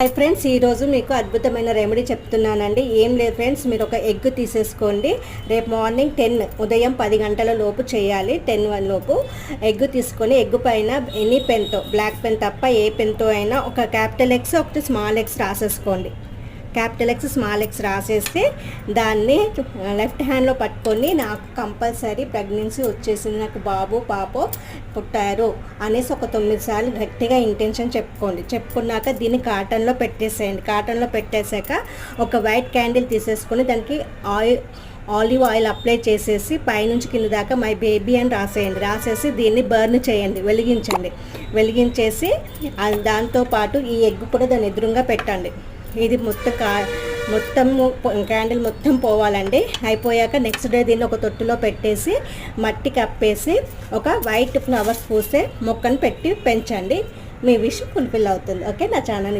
Hi friends, ఈరోజు మీకు అద్భుతమైన రెమెడీ చెప్తున్నానండి. ఏం లేదు ఫ్రెండ్స్, మీరు ఒక ఎగ్ తీసేసుకోండి. రేపు మార్నింగ్ ఉదయం 10 గంటల లోపు చేయాలి. 10 లోపు ఎగ్ తీసుకొని ఎగ్ పైన ఎనీ పెన్తో, బ్లాక్ పెన్ తప్ప ఏ పెన్తో అయినా ఒక క్యాపిటల్ ఎక్స్ ఒకటి స్మాల్ ఎక్స్ రాసేసుకోండి. క్యాపిటల్ ఎక్స్ స్మాల్ ఎక్స్ రాసేసి దాన్ని లెఫ్ట్ హ్యాండ్లో పట్టుకొని, నాకు కంపల్సరీ ప్రెగ్నెన్సీ వచ్చేసింది, నాకు బాబు పాపో పుట్టారు అనేసి ఒక 9 సార్లు గట్టిగా ఇంటెన్షన్ చెప్పుకోండి. చెప్పుకున్నాక దీన్ని కాటన్లో పెట్టేసేయండి. కాటన్లో పెట్టేశాక ఒక వైట్ క్యాండిల్ తీసేసుకొని దానికి ఆలివ్ ఆయిల్ అప్లై చేసేసి పైనుంచి కింద దాకా మై బేబీ అని రాసేయండి. రాసేసి దీన్ని బర్న్ చేయండి, వెలిగించేసి దాంతోపాటు ఈ ఎగ్ కూడా దాని ఎదురుగా పెట్టండి. ఇది మొత్తం క్యాండిల్ మొత్తం పోవాలండి. అయిపోయాక నెక్స్ట్ డే దీన్ని ఒక తొట్టులో పెట్టేసి మట్టి కప్పేసి ఒక వైట్ ఫ్లవర్స్ పూసే మొక్కను పెట్టి పెంచండి. మీ విష్ ఫుల్ఫిల్ అవుతుంది. ఓకే, నా ఛానల్